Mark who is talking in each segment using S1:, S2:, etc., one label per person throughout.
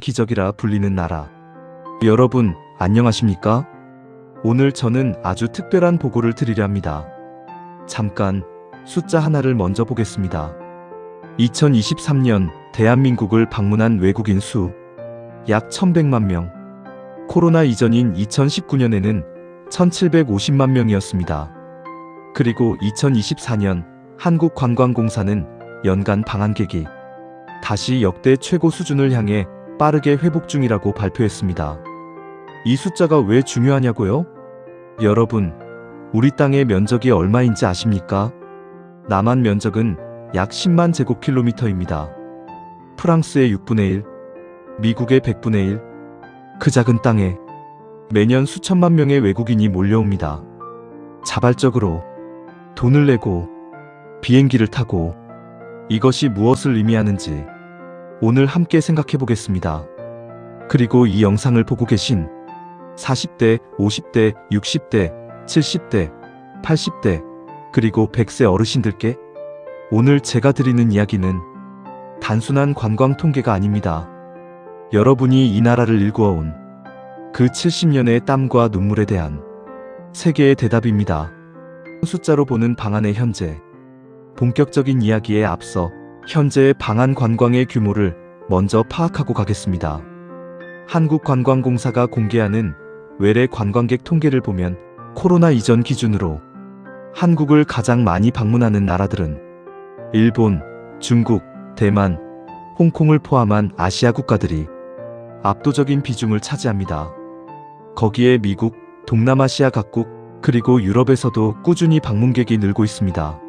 S1: 기적이라 불리는 나라. 여러분, 안녕하십니까? 오늘 저는 아주 특별한 보고를 드리려 합니다. 잠깐 숫자 하나를 먼저 보겠습니다. 2023년 대한민국을 방문한 외국인 수 약 1100만 명. 코로나 이전인 2019년에는 1750만 명이었습니다. 그리고 2024년 한국관광공사는 연간 방한객이 다시 역대 최고 수준을 향해 빠르게 회복 중이라고 발표했습니다. 이 숫자가 왜 중요하냐고요? 여러분, 우리 땅의 면적이 얼마인지 아십니까? 남한 면적은 약 10만 제곱킬로미터입니다. 프랑스의 6분의 1, 미국의 100분의 1. 그 작은 땅에 매년 수천만 명의 외국인이 몰려옵니다. 자발적으로 돈을 내고 비행기를 타고 이것이 무엇을 의미하는지 오늘 함께 생각해 보겠습니다. 그리고 이 영상을 보고 계신 40대, 50대, 60대, 70대, 80대, 그리고 100세 어르신들께 오늘 제가 드리는 이야기는 단순한 관광 통계가 아닙니다. 여러분이 이 나라를 일구어온 그 70년의 땀과 눈물에 대한 세계의 대답입니다. 숫자로 보는 방한의 현재. 본격적인 이야기에 앞서 현재의 방한 관광의 규모를 먼저 파악하고 가겠습니다. 한국관광공사가 공개하는 외래 관광객 통계를 보면 코로나 이전 기준으로 한국을 가장 많이 방문하는 나라들은 일본, 중국, 대만, 홍콩을 포함한 아시아 국가들이 압도적인 비중을 차지합니다. 거기에 미국, 동남아시아 각국, 그리고 유럽에서도 꾸준히 방문객이 늘고 있습니다.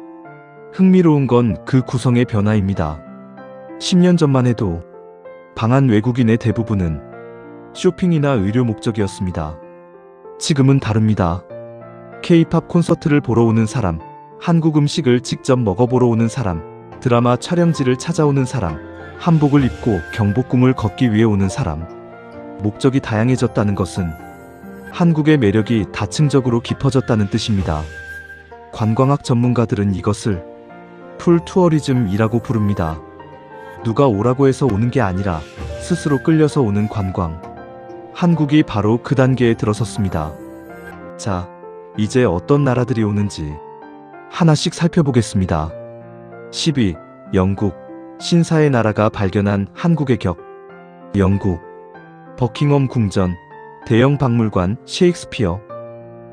S1: 흥미로운 건 그 구성의 변화입니다. 10년 전만 해도 방한 외국인의 대부분은 쇼핑이나 의료 목적이었습니다. 지금은 다릅니다. K-팝 콘서트를 보러 오는 사람, 한국 음식을 직접 먹어보러 오는 사람, 드라마 촬영지를 찾아오는 사람, 한복을 입고 경복궁을 걷기 위해 오는 사람. 목적이 다양해졌다는 것은 한국의 매력이 다층적으로 깊어졌다는 뜻입니다. 관광학 전문가들은 이것을 풀 투어리즘이라고 부릅니다. 누가 오라고 해서 오는 게 아니라 스스로 끌려서 오는 관광. 한국이 바로 그 단계에 들어섰습니다. 자, 이제 어떤 나라들이 오는지 하나씩 살펴보겠습니다. 10위, 영국. 신사의 나라가 발견한 한국의 격. 영국. 버킹엄 궁전, 대형 박물관, 셰익스피어.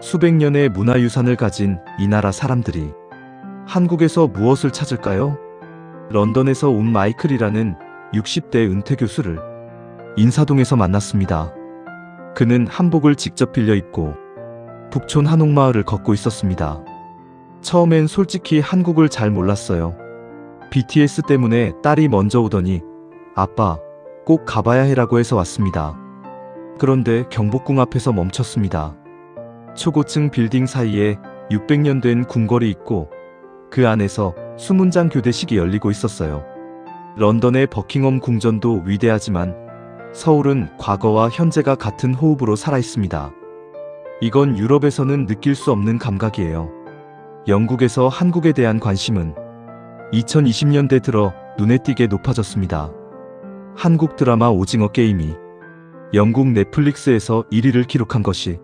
S1: 수백 년의 문화유산을 가진 이 나라 사람들이 한국에서 무엇을 찾을까요? 런던에서 온 마이클이라는 60대 은퇴 교수를 인사동에서 만났습니다. 그는 한복을 직접 빌려 입고 북촌 한옥마을을 걷고 있었습니다. 처음엔 솔직히 한국을 잘 몰랐어요. BTS 때문에 딸이 먼저 오더니 아빠, 꼭 가봐야 해라고 해서 왔습니다. 그런데 경복궁 앞에서 멈췄습니다. 초고층 빌딩 사이에 600년 된 궁궐이 있고 그 안에서 수문장 교대식이 열리고 있었어요. 런던의 버킹엄 궁전도 위대하지만 서울은 과거와 현재가 같은 호흡으로 살아있습니다. 이건 유럽에서는 느낄 수 없는 감각이에요. 영국에서 한국에 대한 관심은 2020년대 들어 눈에 띄게 높아졌습니다. 한국 드라마 오징어 게임이 영국 넷플릭스에서 1위를 기록한 것이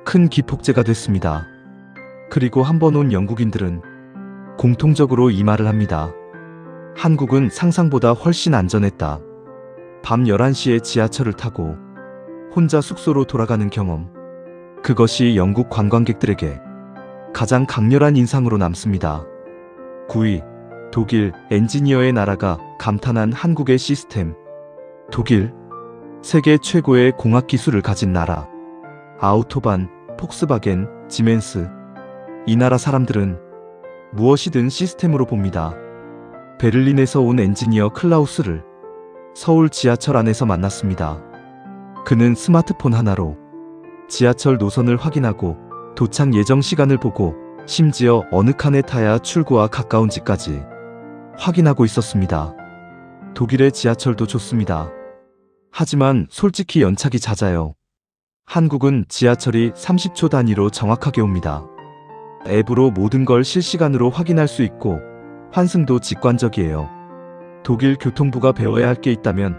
S1: 큰 기폭제가 됐습니다. 그리고 한 번 온 영국인들은 공통적으로 이 말을 합니다. 한국은 상상보다 훨씬 안전했다. 밤 11시에 지하철을 타고 혼자 숙소로 돌아가는 경험. 그것이 영국 관광객들에게 가장 강렬한 인상으로 남습니다. 9위, 독일. 엔지니어의 나라가 감탄한 한국의 시스템. 독일. 세계 최고의 공학 기술을 가진 나라. 아우토반, 폭스바겐, 지멘스. 이 나라 사람들은 무엇이든 시스템으로 봅니다. 베를린에서 온 엔지니어 클라우스를 서울 지하철 안에서 만났습니다. 그는 스마트폰 하나로 지하철 노선을 확인하고 도착 예정 시간을 보고 심지어 어느 칸에 타야 출구와 가까운지까지 확인하고 있었습니다. 독일의 지하철도 좋습니다. 하지만 솔직히 연착이 잦아요. 한국은 지하철이 30초 단위로 정확하게 옵니다. 앱으로 모든 걸 실시간으로 확인할 수 있고 환승도 직관적이에요. 독일 교통부가 배워야 할 게 있다면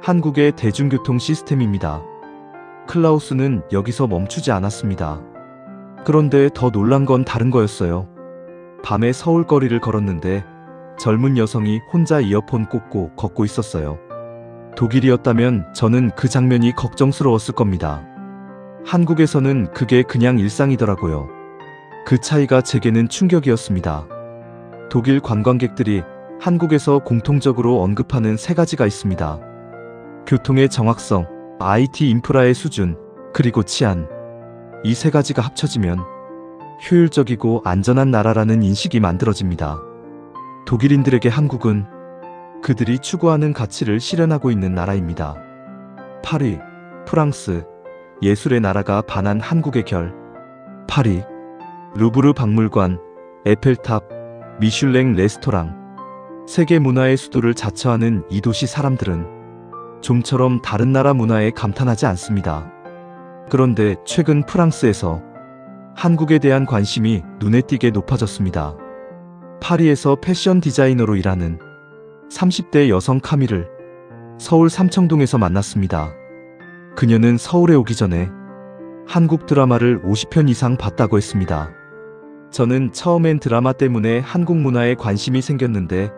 S1: 한국의 대중교통 시스템입니다. 클라우스는 여기서 멈추지 않았습니다. 그런데 더 놀란 건 다른 거였어요. 밤에 서울 거리를 걸었는데 젊은 여성이 혼자 이어폰 꽂고 걷고 있었어요. 독일이었다면 저는 그 장면이 걱정스러웠을 겁니다. 한국에서는 그게 그냥 일상이더라고요. 그 차이가 제게는 충격이었습니다. 독일 관광객들이 한국에서 공통적으로 언급하는 세 가지가 있습니다. 교통의 정확성, IT 인프라의 수준, 그리고 치안. 이 세 가지가 합쳐지면 효율적이고 안전한 나라라는 인식이 만들어집니다. 독일인들에게 한국은 그들이 추구하는 가치를 실현하고 있는 나라입니다. 파리, 프랑스, 예술의 나라가 반한 한국의 결. 파리, 루브르 박물관, 에펠탑, 미슐랭 레스토랑. 세계 문화의 수도를 자처하는 이 도시 사람들은 좀처럼 다른 나라 문화에 감탄하지 않습니다. 그런데 최근 프랑스에서 한국에 대한 관심이 눈에 띄게 높아졌습니다. 파리에서 패션 디자이너로 일하는 30대 여성 카미를 서울 삼청동에서 만났습니다. 그녀는 서울에 오기 전에 한국 드라마를 50편 이상 봤다고 했습니다. 저는 처음엔 드라마 때문에 한국 문화에 관심이 생겼는데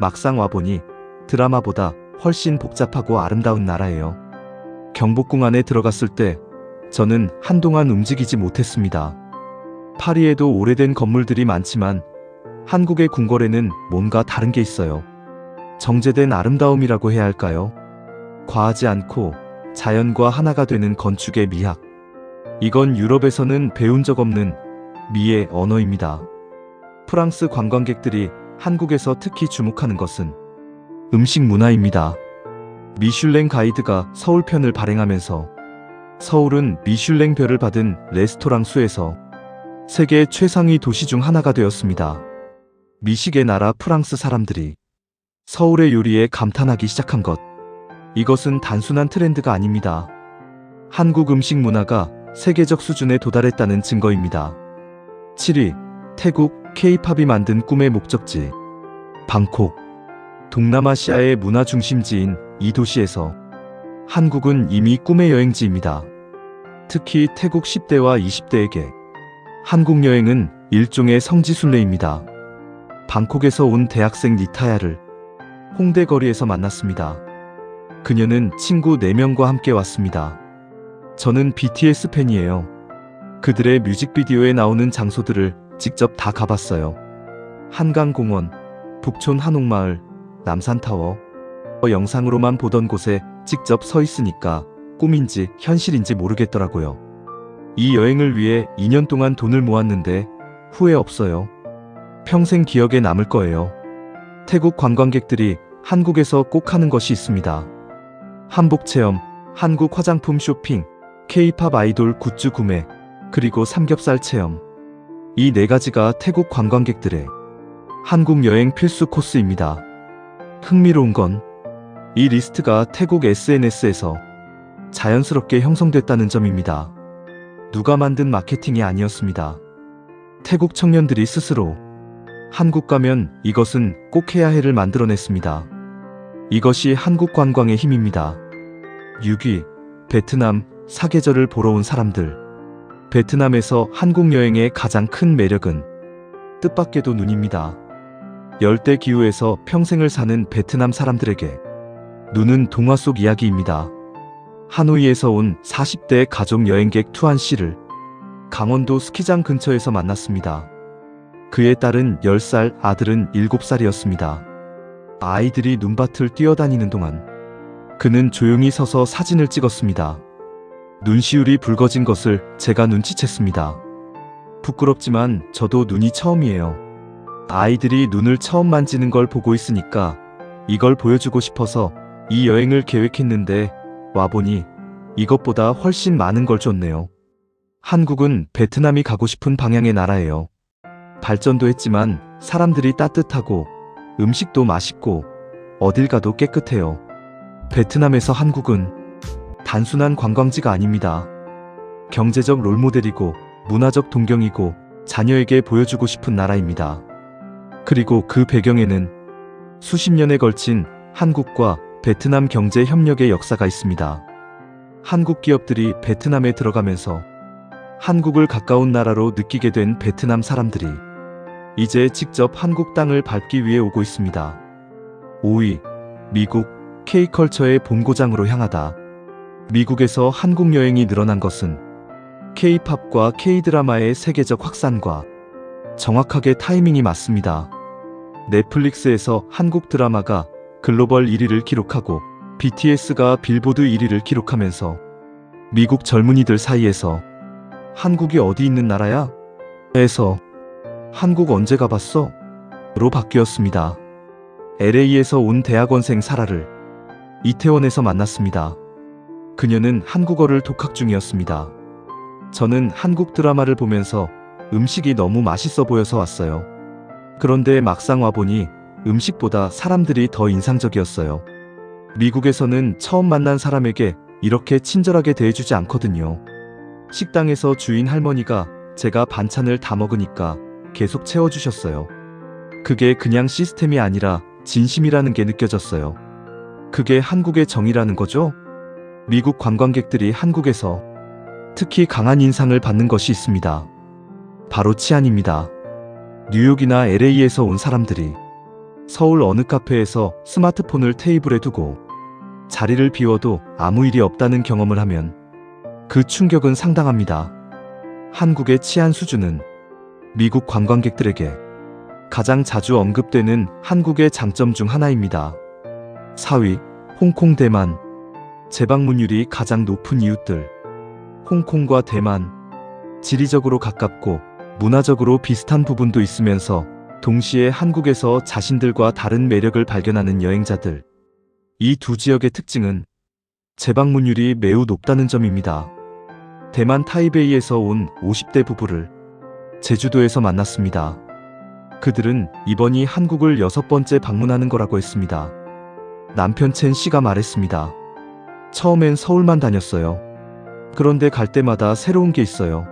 S1: 막상 와보니 드라마보다 훨씬 복잡하고 아름다운 나라예요. 경복궁 안에 들어갔을 때 저는 한동안 움직이지 못했습니다. 파리에도 오래된 건물들이 많지만 한국의 궁궐에는 뭔가 다른 게 있어요. 정제된 아름다움이라고 해야 할까요? 과하지 않고 자연과 하나가 되는 건축의 미학. 이건 유럽에서는 배운 적 없는 미의 언어입니다. 프랑스 관광객들이 한국에서 특히 주목하는 것은 음식 문화입니다. 미슐랭 가이드가 서울편을 발행하면서 서울은 미슐랭 별을 받은 레스토랑 수에서 세계 최상위 도시 중 하나가 되었습니다. 미식의 나라 프랑스 사람들이 서울의 요리에 감탄하기 시작한 것. 이것은 단순한 트렌드가 아닙니다. 한국 음식 문화가 세계적 수준에 도달했다는 증거입니다. 7위, 태국 K-팝이 만든 꿈의 목적지. 방콕. 동남아시아의 문화 중심지인 이 도시에서 한국은 이미 꿈의 여행지입니다. 특히 태국 10대와 20대에게 한국 여행은 일종의 성지순례입니다. 방콕에서 온 대학생 니타야를 홍대 거리에서 만났습니다. 그녀는 친구 4명과 함께 왔습니다. 저는 BTS 팬이에요. 그들의 뮤직비디오에 나오는 장소들을 직접 다 가봤어요. 한강공원, 북촌 한옥마을, 남산타워. 영상으로만 보던 곳에 직접 서 있으니까 꿈인지 현실인지 모르겠더라고요. 이 여행을 위해 2년 동안 돈을 모았는데 후회 없어요. 평생 기억에 남을 거예요. 태국 관광객들이 한국에서 꼭 하는 것이 있습니다. 한복 체험, 한국 화장품 쇼핑, K-팝 아이돌 굿즈 구매, 그리고 삼겹살 체험. 이 4가지가 태국 관광객들의 한국 여행 필수 코스입니다. 흥미로운 건 이 리스트가 태국 SNS에서 자연스럽게 형성됐다는 점입니다. 누가 만든 마케팅이 아니었습니다. 태국 청년들이 스스로 한국 가면 이것은 꼭 해야 해를 만들어냈습니다. 이것이 한국 관광의 힘입니다. 6위, 베트남, 사계절을 보러 온 사람들. 베트남에서 한국 여행의 가장 큰 매력은 뜻밖에도 눈입니다. 열대 기후에서 평생을 사는 베트남 사람들에게 눈은 동화 속 이야기입니다. 하노이에서 온 40대 가족 여행객 투안 씨를 강원도 스키장 근처에서 만났습니다. 그의 딸은 10살, 아들은 7살이었습니다. 아이들이 눈밭을 뛰어다니는 동안 그는 조용히 서서 사진을 찍었습니다. 눈시울이 붉어진 것을 제가 눈치챘습니다. 부끄럽지만 저도 눈이 처음이에요. 아이들이 눈을 처음 만지는 걸 보고 있으니까 이걸 보여주고 싶어서 이 여행을 계획했는데 와보니 이것보다 훨씬 많은 걸 줬네요. 한국은 베트남이 가고 싶은 방향의 나라예요. 발전도 했지만 사람들이 따뜻하고 음식도 맛있고 어딜 가도 깨끗해요. 베트남에서 한국은 단순한 관광지가 아닙니다. 경제적 롤모델이고 문화적 동경이고 자녀에게 보여주고 싶은 나라입니다. 그리고 그 배경에는 수십 년에 걸친 한국과 베트남 경제 협력의 역사가 있습니다. 한국 기업들이 베트남에 들어가면서 한국을 가까운 나라로 느끼게 된 베트남 사람들이 이제 직접 한국 땅을 밟기 위해 오고 있습니다. 5위, 미국, K컬처의 본고장으로 향하다. 미국에서 한국 여행이 늘어난 것은 K-팝과 K-드라마의 세계적 확산과 정확하게 타이밍이 맞습니다. 넷플릭스에서 한국 드라마가 글로벌 1위를 기록하고 BTS가 빌보드 1위를 기록하면서 미국 젊은이들 사이에서 한국이 어디 있는 나라야? 에서 한국 언제 가봤어? 로 바뀌었습니다. LA에서 온 대학원생 사라를 이태원에서 만났습니다. 그녀는 한국어를 독학 중이었습니다. 저는 한국 드라마를 보면서 음식이 너무 맛있어 보여서 왔어요. 그런데 막상 와보니 음식보다 사람들이 더 인상적이었어요. 미국에서는 처음 만난 사람에게 이렇게 친절하게 대해주지 않거든요. 식당에서 주인 할머니가 제가 반찬을 다 먹으니까 계속 채워주셨어요. 그게 그냥 시스템이 아니라 진심이라는 게 느껴졌어요. 그게 한국의 정이라는 거죠? 미국 관광객들이 한국에서 특히 강한 인상을 받는 것이 있습니다. 바로 치안입니다. 뉴욕이나 LA에서 온 사람들이 서울 어느 카페에서 스마트폰을 테이블에 두고 자리를 비워도 아무 일이 없다는 경험을 하면 그 충격은 상당합니다. 한국의 치안 수준은 미국 관광객들에게 가장 자주 언급되는 한국의 장점 중 하나입니다. 4위, 홍콩, 대만. 재방문율이 가장 높은 이웃들. 홍콩과 대만. 지리적으로 가깝고 문화적으로 비슷한 부분도 있으면서 동시에 한국에서 자신들과 다른 매력을 발견하는 여행자들. 이 두 지역의 특징은 재방문율이 매우 높다는 점입니다. 대만 타이베이에서 온 50대 부부를 제주도에서 만났습니다. 그들은 이번이 한국을 6번째 방문하는 거라고 했습니다. 남편 첸 씨가 말했습니다. 처음엔 서울만 다녔어요. 그런데 갈 때마다 새로운 게 있어요.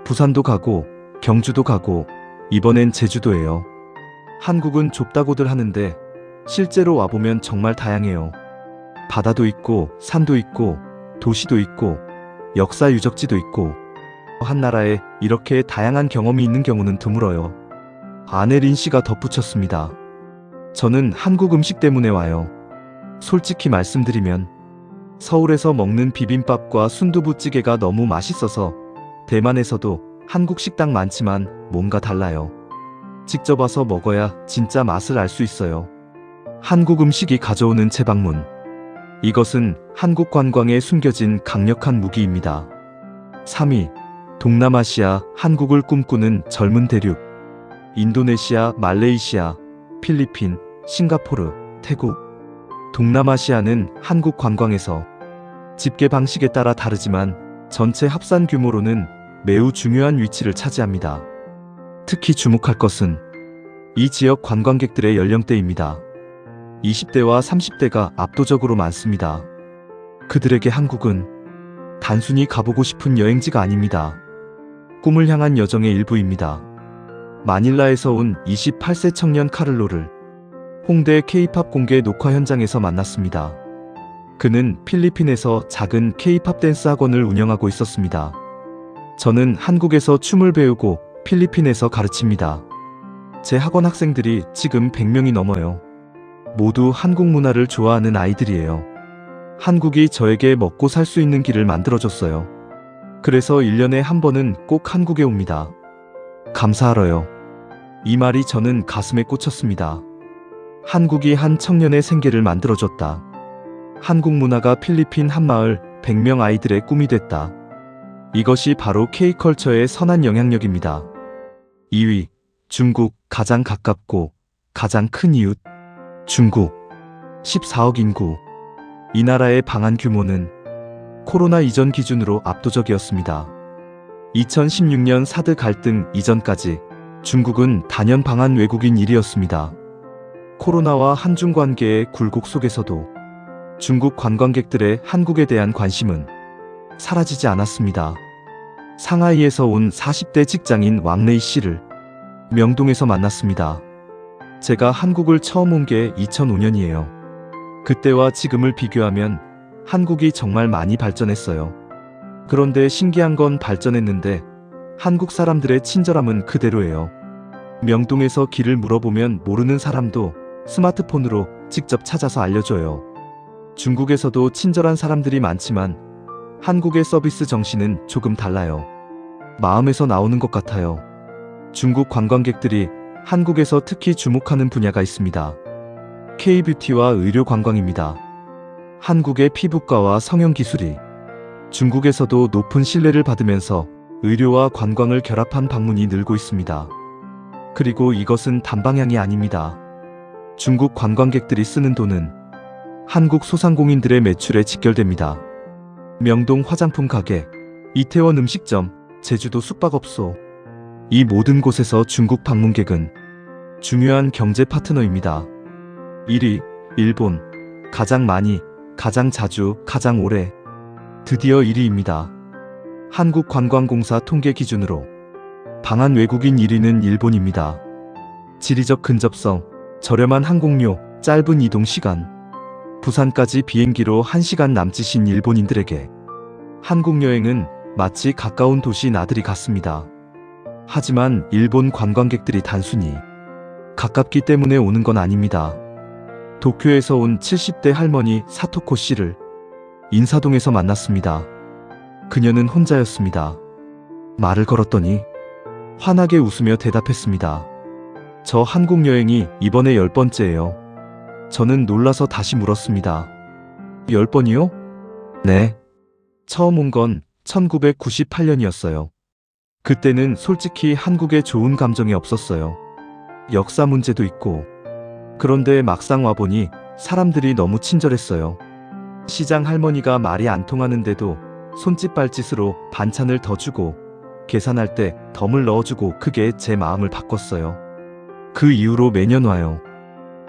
S1: 부산도 가고 경주도 가고 이번엔 제주도예요. 한국은 좁다고들 하는데 실제로 와보면 정말 다양해요. 바다도 있고 산도 있고 도시도 있고 역사 유적지도 있고 한 나라에 이렇게 다양한 경험이 있는 경우는 드물어요. 아내 린 씨가 덧붙였습니다. 저는 한국 음식 때문에 와요. 솔직히 말씀드리면 서울에서 먹는 비빔밥과 순두부찌개가 너무 맛있어서 대만에서도 한국 식당 많지만 뭔가 달라요. 직접 와서 먹어야 진짜 맛을 알 수 있어요. 한국 음식이 가져오는 재방문. 이것은 한국 관광에 숨겨진 강력한 무기입니다. 3위, 동남아시아, 한국을 꿈꾸는 젊은 대륙. 인도네시아, 말레이시아, 필리핀, 싱가포르, 태국. 동남아시아는 한국 관광에서 집계 방식에 따라 다르지만 전체 합산 규모로는 매우 중요한 위치를 차지합니다. 특히 주목할 것은 이 지역 관광객들의 연령대입니다. 20대와 30대가 압도적으로 많습니다. 그들에게 한국은 단순히 가보고 싶은 여행지가 아닙니다. 꿈을 향한 여정의 일부입니다. 마닐라에서 온 28세 청년 카를로를 홍대 K-팝 공개 녹화 현장에서 만났습니다. 그는 필리핀에서 작은 K-팝 댄스 학원을 운영하고 있었습니다. 저는 한국에서 춤을 배우고 필리핀에서 가르칩니다. 제 학원 학생들이 지금 100명이 넘어요. 모두 한국 문화를 좋아하는 아이들이에요. 한국이 저에게 먹고 살 수 있는 길을 만들어줬어요. 그래서 1년에 한 번은 꼭 한국에 옵니다. 감사하러요. 이 말이 저는 가슴에 꽂혔습니다. 한국이 한 청년의 생계를 만들어줬다. 한국 문화가 필리핀 한마을 100명 아이들의 꿈이 됐다. 이것이 바로 K컬처의 선한 영향력입니다. 2위, 중국, 가장 가깝고 가장 큰 이웃. 중국, 14억 인구. 이 나라의 방한 규모는 코로나 이전 기준으로 압도적이었습니다. 2016년 사드 갈등 이전까지 중국은 단연 방한 외국인 1위였습니다. 코로나와 한중 관계의 굴곡 속에서도 중국 관광객들의 한국에 대한 관심은 사라지지 않았습니다. 상하이에서 온 40대 직장인 왕레이 씨를 명동에서 만났습니다. 제가 한국을 처음 온 게 2005년이에요. 그때와 지금을 비교하면 한국이 정말 많이 발전했어요. 그런데 신기한 건 발전했는데 한국 사람들의 친절함은 그대로예요. 명동에서 길을 물어보면 모르는 사람도 스마트폰으로 직접 찾아서 알려줘요. 중국에서도 친절한 사람들이 많지만 한국의 서비스 정신은 조금 달라요. 마음에서 나오는 것 같아요. 중국 관광객들이 한국에서 특히 주목하는 분야가 있습니다. K-뷰티와 의료 관광입니다. 한국의 피부과와 성형기술이 중국에서도 높은 신뢰를 받으면서 의료와 관광을 결합한 방문이 늘고 있습니다. 그리고 이것은 단방향이 아닙니다. 중국 관광객들이 쓰는 돈은 한국 소상공인들의 매출에 직결됩니다. 명동 화장품 가게, 이태원 음식점, 제주도 숙박업소, 이 모든 곳에서 중국 방문객은 중요한 경제 파트너입니다. 1위, 일본. 가장 많이, 가장 자주, 가장 오래. 드디어 1위입니다. 한국관광공사 통계 기준으로 방한 외국인 1위는 일본입니다. 지리적 근접성, 저렴한 항공료, 짧은 이동 시간. 부산까지 비행기로 1시간 남짓인 일본인들에게 한국 여행은 마치 가까운 도시 나들이 같습니다. 하지만 일본 관광객들이 단순히 가깝기 때문에 오는 건 아닙니다. 도쿄에서 온 70대 할머니 사토코 씨를 인사동에서 만났습니다. 그녀는 혼자였습니다. 말을 걸었더니 환하게 웃으며 대답했습니다. 저 한국 여행이 이번에 10번째예요. 저는 놀라서 다시 물었습니다. 10번이요? 네. 처음 온 건 1998년이었어요. 그때는 솔직히 한국에 좋은 감정이 없었어요. 역사 문제도 있고. 그런데 막상 와보니 사람들이 너무 친절했어요. 시장 할머니가 말이 안 통하는데도 손짓 발짓으로 반찬을 더 주고 계산할 때 덤을 넣어주고 그게 제 마음을 바꿨어요. 그 이후로 매년 와요.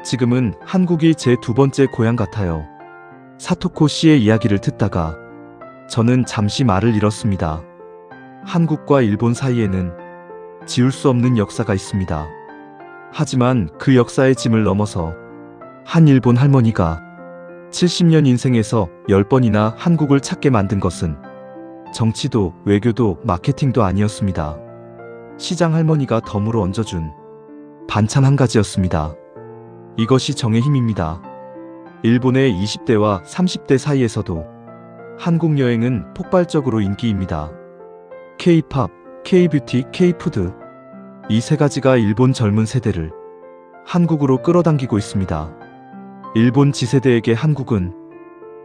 S1: 지금은 한국이 제 2번째 고향 같아요. 사토코 씨의 이야기를 듣다가 저는 잠시 말을 잃었습니다. 한국과 일본 사이에는 지울 수 없는 역사가 있습니다. 하지만 그 역사의 짐을 넘어서 한 일본 할머니가 70년 인생에서 10번이나 한국을 찾게 만든 것은 정치도 외교도 마케팅도 아니었습니다. 시장 할머니가 덤으로 얹어준 반찬 한 가지였습니다. 이것이 정의 힘입니다. 일본의 20대와 30대 사이에서도 한국 여행은 폭발적으로 인기입니다. K-팝, K-뷰티, K-푸드 이 세 가지가 일본 젊은 세대를 한국으로 끌어당기고 있습니다. 일본 지세대에게 한국은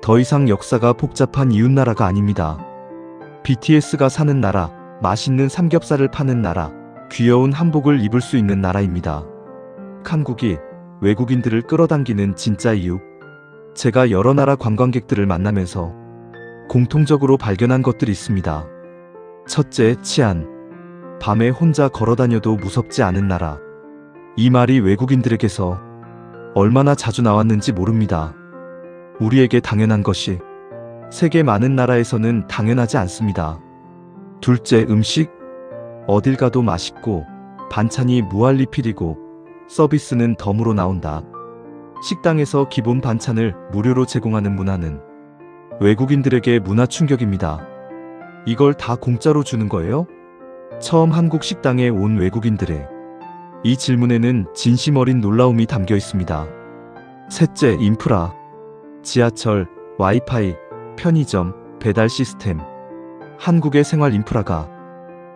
S1: 더 이상 역사가 복잡한 이웃나라가 아닙니다. BTS가 사는 나라, 맛있는 삼겹살을 파는 나라, 귀여운 한복을 입을 수 있는 나라입니다. 한국이 외국인들을 끌어당기는 진짜 이유. 제가 여러 나라 관광객들을 만나면서 공통적으로 발견한 것들이 있습니다. 첫째, 치안. 밤에 혼자 걸어다녀도 무섭지 않은 나라. 이 말이 외국인들에게서 얼마나 자주 나왔는지 모릅니다. 우리에게 당연한 것이 세계 많은 나라에서는 당연하지 않습니다. 둘째, 음식. 어딜 가도 맛있고 반찬이 무한리필이고 서비스는 덤으로 나온다. 식당에서 기본 반찬을 무료로 제공하는 문화는 외국인들에게 문화 충격입니다. 이걸 다 공짜로 주는 거예요? 처음 한국 식당에 온 외국인들의 이 질문에는 진심 어린 놀라움이 담겨 있습니다. 셋째, 인프라. 지하철, 와이파이, 편의점, 배달 시스템. 한국의 생활 인프라가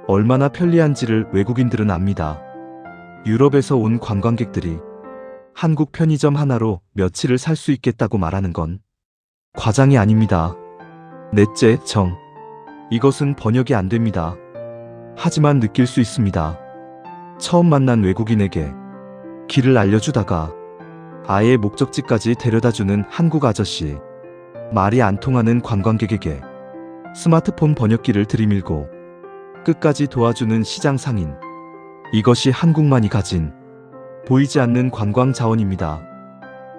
S1: 얼마나 편리한지를 외국인들은 압니다. 유럽에서 온 관광객들이 한국 편의점 하나로 며칠을 살 수 있겠다고 말하는 건 과장이 아닙니다. 넷째, 정. 이것은 번역이 안 됩니다. 하지만 느낄 수 있습니다. 처음 만난 외국인에게 길을 알려주다가 아예 목적지까지 데려다주는 한국 아저씨. 말이 안 통하는 관광객에게 스마트폰 번역기를 들이밀고 끝까지 도와주는 시장 상인. 이것이 한국만이 가진 보이지 않는 관광 자원입니다.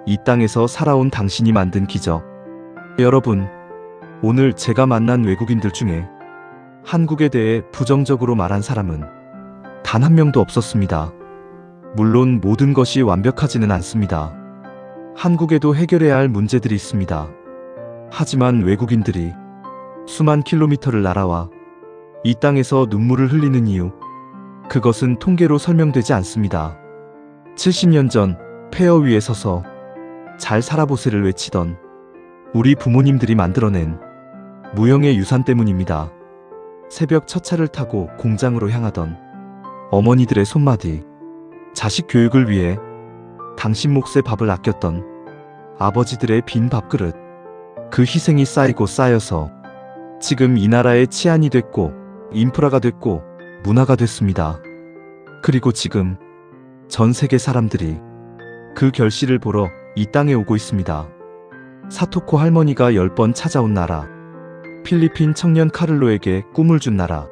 S1: 이 땅에서 살아온 당신이 만든 기적. 여러분, 오늘 제가 만난 외국인들 중에 한국에 대해 부정적으로 말한 사람은 단 한 명도 없었습니다. 물론 모든 것이 완벽하지는 않습니다. 한국에도 해결해야 할 문제들이 있습니다. 하지만 외국인들이 수만 킬로미터를 날아와 이 땅에서 눈물을 흘리는 이유, 그것은 통계로 설명되지 않습니다. 70년 전 폐허 위에 서서 잘 살아보세를 외치던 우리 부모님들이 만들어낸 무형의 유산 때문입니다. 새벽 첫 차를 타고 공장으로 향하던 어머니들의 손마디, 자식 교육을 위해 당신 몫의 밥을 아꼈던 아버지들의 빈 밥그릇, 그 희생이 쌓이고 쌓여서 지금 이 나라의 치안이 됐고 인프라가 됐고 문화가 됐습니다. 그리고 지금 전 세계 사람들이 그 결실을 보러 이 땅에 오고 있습니다. 사토코 할머니가 10번 찾아온 나라, 필리핀 청년 카를로에게 꿈을 준 나라,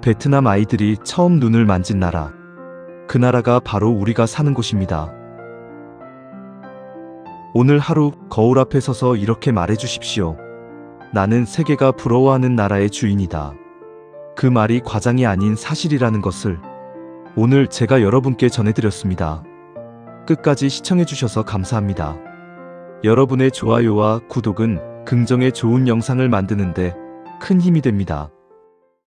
S1: 베트남 아이들이 처음 눈을 만진 나라, 그 나라가 바로 우리가 사는 곳입니다. 오늘 하루 거울 앞에 서서 이렇게 말해주십시오. 나는 세계가 부러워하는 나라의 주인이다. 그 말이 과장이 아닌 사실이라는 것을 오늘 제가 여러분께 전해드렸습니다. 끝까지 시청해주셔서 감사합니다. 여러분의 좋아요와 구독은 긍정의 좋은 영상을 만드는데 큰 힘이 됩니다.